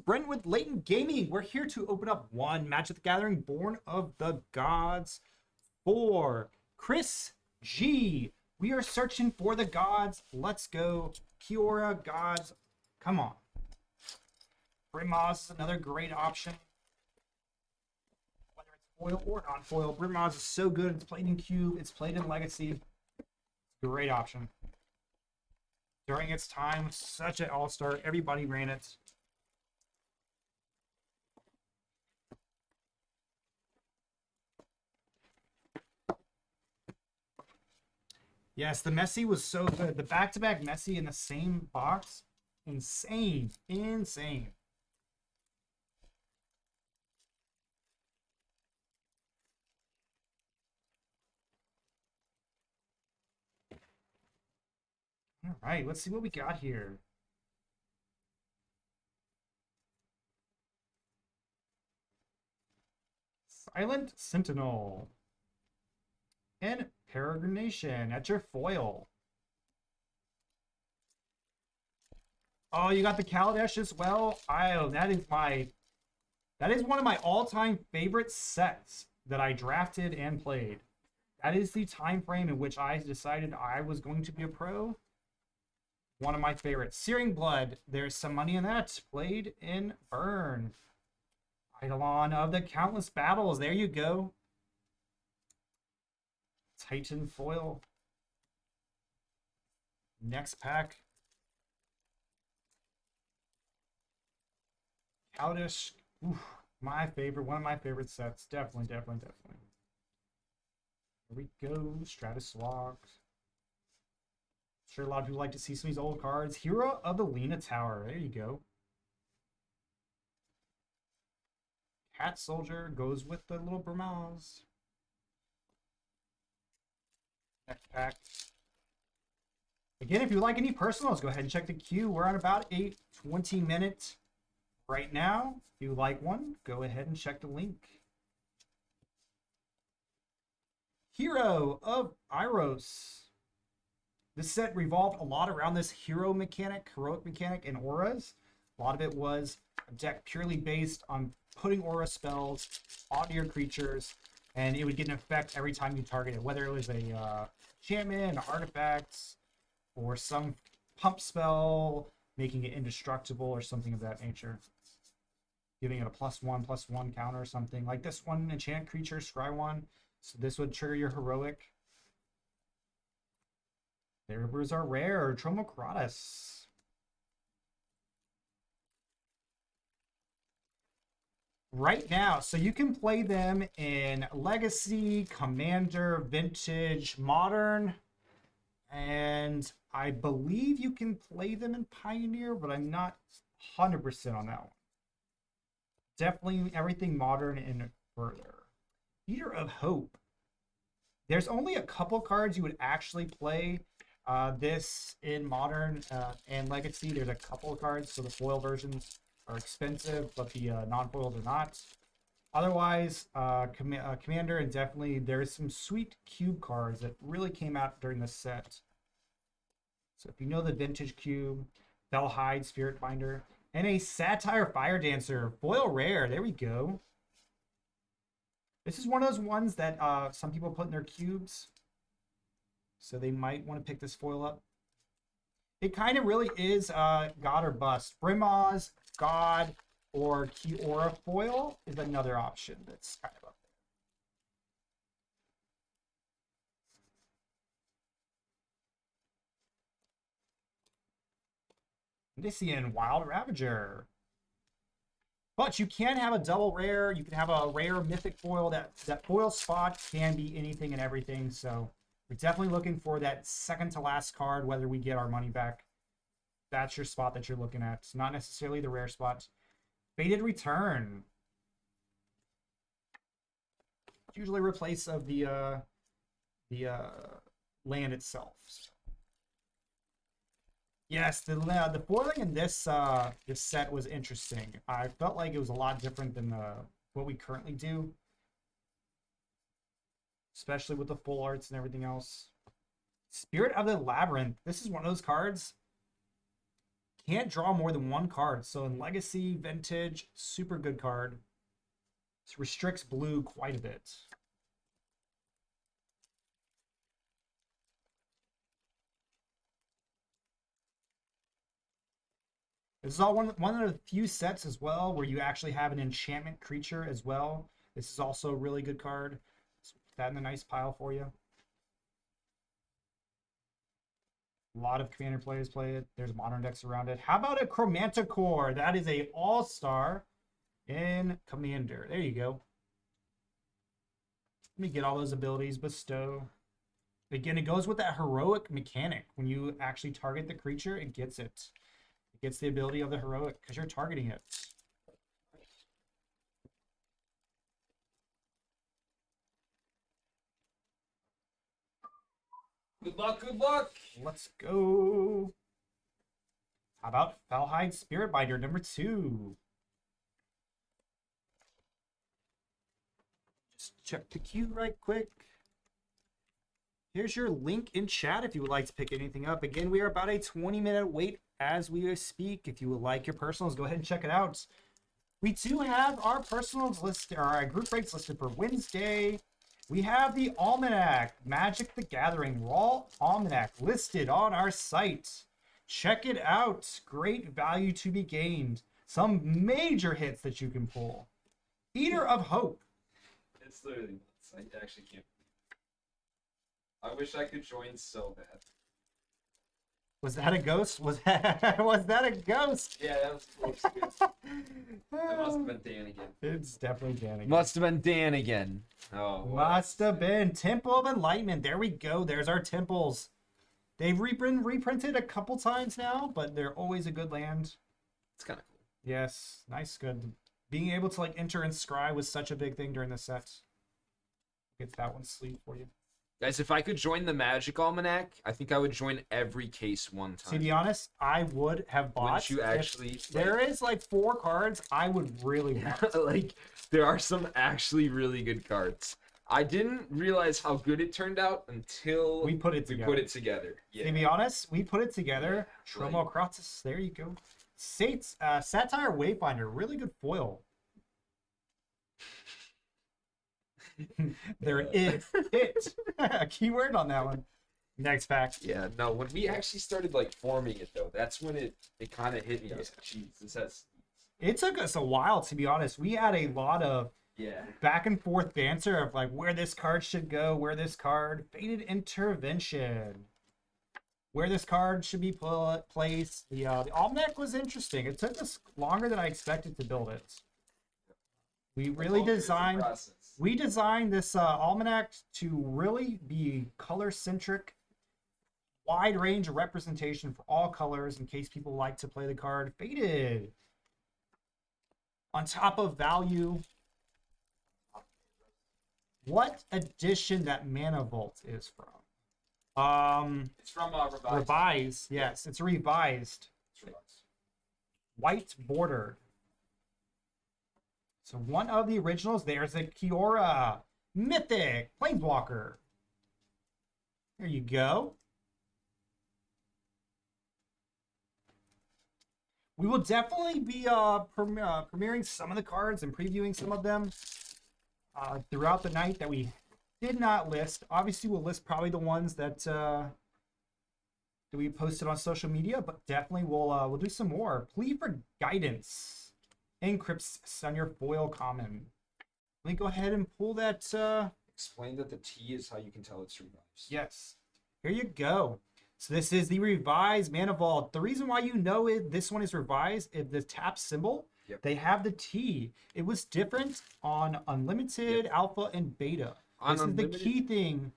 Brent with Leighton Gaming. We're here to open up one Magic the Gathering Born of the Gods for Chris G. We are searching for the gods. Let's go. Kiora gods. Come on. Brimaz is another great option. Whether it's foil or non-foil, Brimaz is so good. It's played in Cube. It's played in Legacy. It's a great option. During its time, such an all-star. Everybody ran it. Yes, the Messi was so good. The back-to-back Messi in the same box. Insane. Insane. All right, let's see what we got here. Silent Sentinel. And Peregrination at your foil. Oh, you got the Kaladesh as well? That is one of my all-time favorite sets that I drafted and played. That is the time frame in which I decided I was going to be a pro. One of my favorites. Searing Blood. There's some money in that. Played in Burn. Eidolon of the Countless Battles. There you go. Titan foil. Next pack. Kaladesh. My favorite. One of my favorite sets. Definitely. Here we go. Stratus Logs. Sure, a lot of people like to see some of these old cards. Hero of the Lena Tower. There you go. Cat Soldier goes with the little Brimaz. Next pack. Again, if you like any personals, go ahead and check the queue. We're on about a 20-minute right now. If you like one, go ahead and check the link. Hero of Iros. This set revolved a lot around this hero mechanic, heroic mechanic, and auras. A lot of it was a deck purely based on putting aura spells onto your creatures, and it would get an effect every time you target it, whether it was a enchantment, artifacts, or some pump spell, making it indestructible or something of that nature. Giving it a +1/+1 counter or something. Like this one, enchant creature, scry one. So this would trigger your heroic. There was our rare, Tromokratus. Right now, so you can play them in Legacy, Commander, Vintage, Modern, and I believe you can play them in Pioneer, but I'm not 100% on that one. Definitely everything Modern and further. Eater of Hope. There's only a couple cards you would actually play this in Modern and Legacy. There's a couple of cards, so the foil versions are expensive, but the non-foils are not. Otherwise, Commander, and definitely there's some sweet cube cards that really came out during this set. So if you know the Vintage Cube, Felhide, Spirit Finder, and a Satire Fire Dancer, foil rare. There we go. This is one of those ones that some people put in their cubes, so they might want to pick this foil up. It kind of really is God or bust. Brimaz, God, or Kiora foil is another option that's kind of up there. Nisian, Wild Ravager. But you can have a double rare. You can have a rare mythic foil. That foil spot can be anything and everything. So we're definitely looking for that second to last card, whether we get our money back. That's your spot that you're looking at. It's not necessarily the rare spot. Fated Return. Usually replace of the land itself. Yes, the foiling in this this set was interesting. I felt like it was a lot different than what we currently do, especially with the full arts and everything else. Spirit of the Labyrinth. This is one of those cards can't draw more than one card. So in Legacy, Vintage, super good card. This restricts blue quite a bit. This is all one of the few sets as well where you actually have an enchantment creature as well. This is also a really good card. Let's put that in a nice pile for you. A lot of Commander players play it. There's modern decks around it. How about a Chromanticore? That is a all-star in Commander. There you go. Let me get all those abilities. Bestow. Again, it goes with that heroic mechanic. When you actually target the creature, it gets it. It gets the ability of the heroic because you're targeting it. Good luck, good luck. Let's go. How about Felhide Spiritbinder number 2? Just check the queue right quick. Here's your link in chat if you would like to pick anything up. Again, we are about a 20-minute wait as we speak. If you would like your personals, go ahead and check it out. We do have our personals listed, or our group rates listed for Wednesday. We have the Almanac, Magic the Gathering Raw Almanac listed on our site. Check it out. Great value to be gained. Some major hits that you can pull. Eater of Hope. It's literally nuts. I actually can't. I wish I could join so bad. Was that a ghost? Was that, was that a ghost? Yeah, that was close. That must have been Dan again. It's definitely Dan again. Must have been Dan again. Oh, Must have been. Temple of Enlightenment. There we go. There's our temples. They've been reprinted a couple times now, but they're always a good land. It's kind of cool. Yes, nice, good. Being able to like enter and scry was such a big thing during the set. Get that one sleeve for you. Guys, if I could join the Magic Almanac, I think I would join every case one time. To be honest, I would have bought. Wouldn't you actually? There is like 4 cards I would really want. Like, there are some actually really good cards. I didn't realize how good it turned out until We put it together. Yeah. To be honest, we put it together. Right. Tromokratis, there you go. Satire Wayfinder, really good foil. There is it. Keyword on that one. Next pack. Yeah, no, when we actually started like forming it though, that's when it kind of hit me. I was like, geez, this has. It took us a while, to be honest. We had a lot of back and forth banter of like where this card should go, where this card, Fated Intervention, where this card should be placed. The Almanac was interesting. It took us longer than I expected to build it. We really designed. We designed this Almanac to really be color-centric, wide range of representation for all colors in case people like to play the card Fated. On top of value, what edition that Mana Vault is from? It's from Revised. Revised, yes, it's revised. It's Revised. White bordered. So one of the originals, there's a Kiora Mythic Planeswalker. There you go. We will definitely be premiering some of the cards and previewing some of them throughout the night that we did not list. Obviously, we'll list probably the ones that we posted on social media, but definitely we'll do some more. Plea for Guidance. Encrypts on your foil common. Let me go ahead and pull that. Explain that the T is how you can tell it's revised. Yes. Here you go. So this is the revised Mana Vault. The reason why you know this one is revised is the tap symbol. Yep. They have the T. It was different on Unlimited, Alpha, and Beta. This is the key thing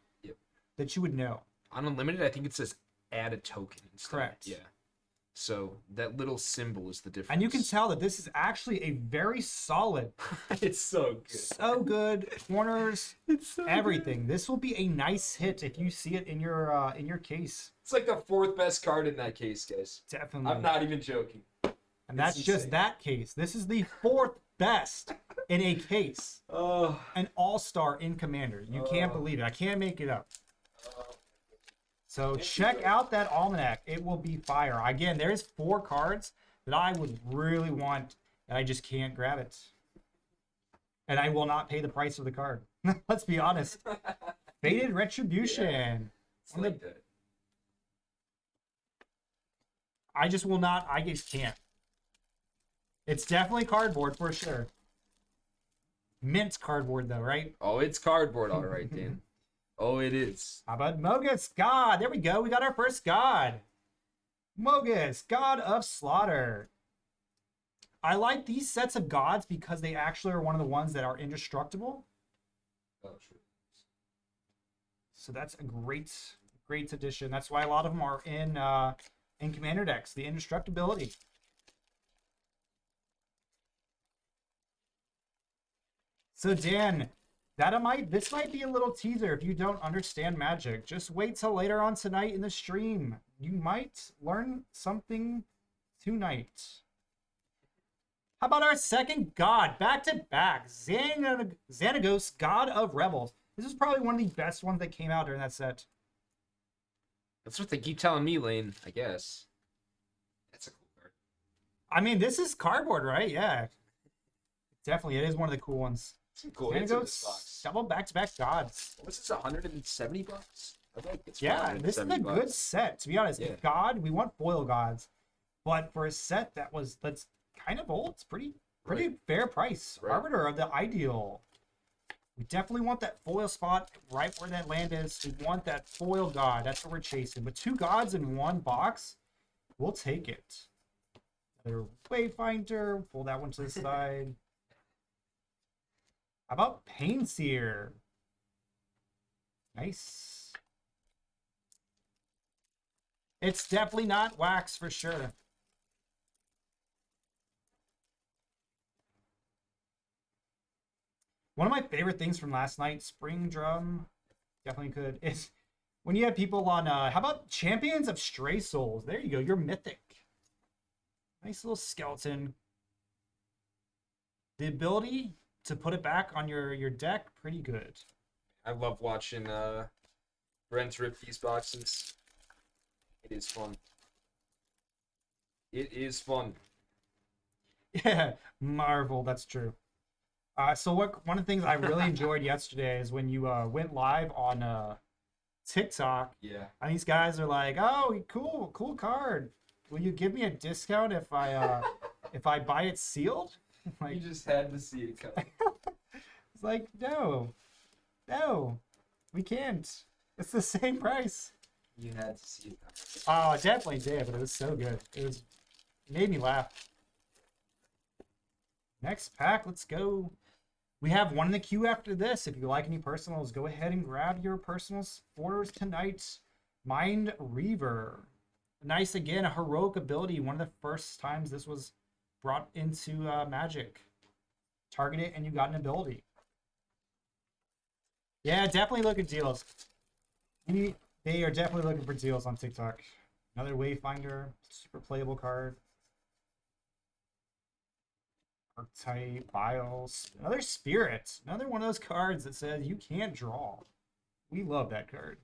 that you would know. On Unlimited, I think it says add a token instead. Correct. Yeah. So that little symbol is the difference. And you can tell that this is actually a very solid. It's so good. So good. Corners, It's so everything. This will be a nice hit if you see it in your case. It's like the 4th best card in that case, guys. Definitely. I'm not even joking. And that's It's just insane. that case. This is the 4th best in a case. Oh. An all-star in Commander. You can't believe it. I can't make it up. So Thank you, check Greg. out that almanac. It will be fire. Again, there's 4 cards that I would really want, and I just can't grab it. And I will not pay the price of the card. Let's be honest. Faded Retribution. It's like that. I just will not. I just can't. It's definitely cardboard for sure. Mint cardboard though, right? Oh, it's cardboard, all right, Dan. Oh, it is. How about Mogus God? There we go. We got our first God. Mogus, God of Slaughter. I like these sets of gods because they actually are one of the ones that are indestructible. Oh, true. So that's a great addition. That's why a lot of them are in commander decks. The indestructibility. So Dan, this might be a little teaser if you don't understand Magic. Just wait till later on tonight in the stream. You might learn something tonight. How about our second god, back to back, Xanagos, God of Rebels. This is probably one of the best ones that came out during that set. That's what they keep telling me, Lane, I guess. That's a cool card. I mean, this is cardboard, right? Yeah. Definitely, it is one of the cool ones. Some cool hits in this Xanagos, box. double back-to-back gods. What's this, 170 bucks? I think it's Yeah, this is a 170 good bucks. set. To be honest, Yeah. God, we want foil gods, but for a set that's kind of old, it's pretty fair price. Right. Arbiter of the Ideal. We definitely want that foil spot right where that land is. We want that foil god. That's what we're chasing. But 2 gods in 1 box, we'll take it. Another Wayfinder. Pull that one to the side. How about Painseer? Nice. It's definitely not wax for sure. One of my favorite things from last night, Spring Drum, definitely could, is when you have people on, how about Champions of Stray Souls? There you go, you're mythic. Nice little skeleton. The ability to put it back on your deck, pretty good. I love watching Brent rip these boxes. It is fun. It is fun. Yeah, Marvel, that's true. So one of the things I really enjoyed yesterday is when you went live on TikTok, Yeah. and these guys are like, "Oh, cool card. Will you give me a discount if I buy it sealed?" Like, You just had to see it come. it's like, no, we can't. It's the same price. You had to see it come. Oh, it definitely did, but it was so good. It made me laugh. Next pack, let's go. We have one in the queue after this. If you like any personals, go ahead and grab your personals orders tonight. Mind Reaver. Nice, again, a heroic ability. One of the first times this was brought into Magic. Target it and you got an ability. Yeah, definitely look at deals. They are definitely looking for deals on TikTok. Another Wayfinder, super playable card. Archetype, Bios, another Spirit. Another one of those cards that says you can't draw. We love that card.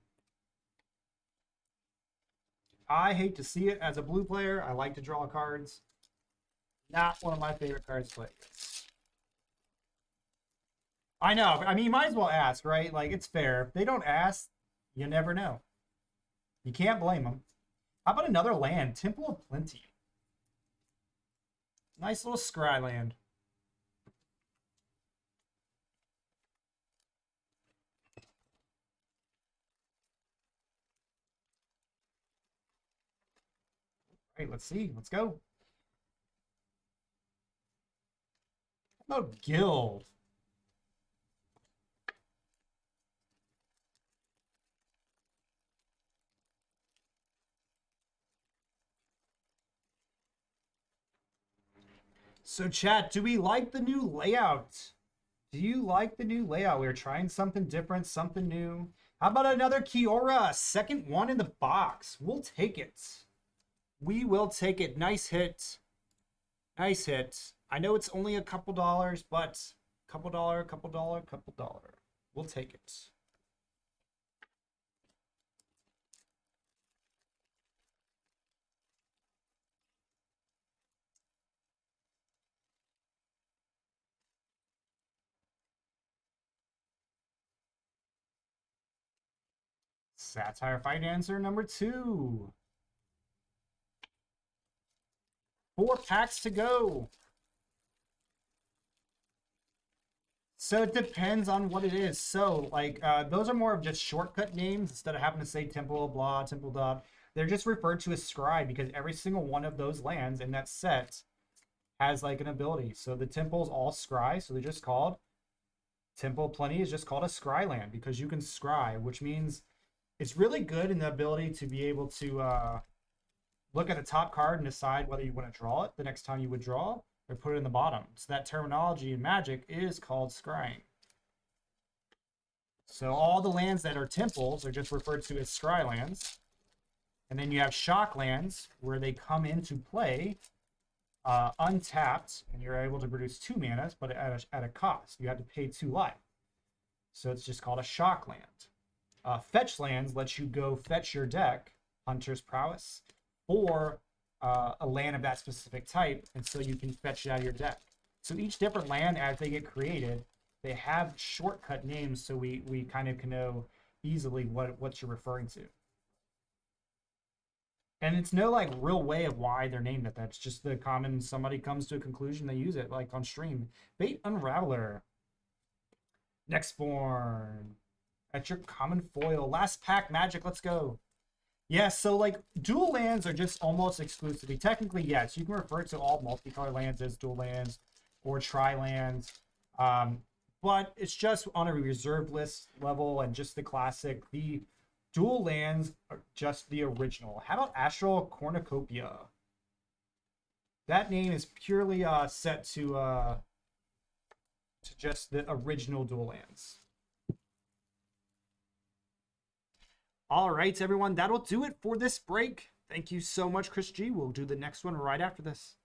I hate to see it as a blue player. I like to draw cards. Not one of my favorite cards to play. I know. I mean, you might as well ask, right? Like, it's fair. If they don't ask, you never know. You can't blame them. How about another land? Temple of Plenty. Nice little scry land. All right, let's see. Let's go. How about Guild? So chat, do we like the new layout? Do you like the new layout? We're trying something different, something new. How about another Kiora? Second one in the box. We'll take it. We will take it. Nice hit. Nice hit. I know it's only a couple dollars, but couple dollar. We'll take it. Satire Fight answer number 2. 4 packs to go. So it depends on what it is. So, like, those are more of just shortcut names instead of having to say Temple Blah, Temple Dot. They're just referred to as Scry because every single one of those lands in that set has, like, an ability. So the temple's all Scry, so they're just called Temple Plenty is just called a Scry land because you can Scry, which means it's really good in the ability to be able to look at the top card and decide whether you want to draw it the next time you would draw or put it in the bottom. So that terminology in Magic is called scrying. So all the lands that are temples are just referred to as scry lands. And then you have shock lands where they come into play untapped, and you're able to produce 2 mana, but at a cost. You have to pay 2 life. So it's just called a shock land. Fetch lands lets you go fetch your deck, Hunter's Prowess, or a land of that specific type, and so you can fetch it out of your deck. So each different land, as they get created, they have shortcut names, so we kind of can know easily what you're referring to. And it's no like real way of why they're named that. That's just the common. Somebody comes to a conclusion, they use it, like on stream. Bait Unraveler, Nextborn, at your common foil. Last pack Magic. Let's go. Yeah, so like dual lands are just almost exclusively. Technically, yes, you can refer to all multicolor lands as dual lands or tri lands, but it's just on a reserved list level and just the classic. The dual lands are just the original. How about Astral Cornucopia? That name is purely set to just the original dual lands. All right, everyone, that'll do it for this break. Thank you so much, Chris G. We'll do the next one right after this.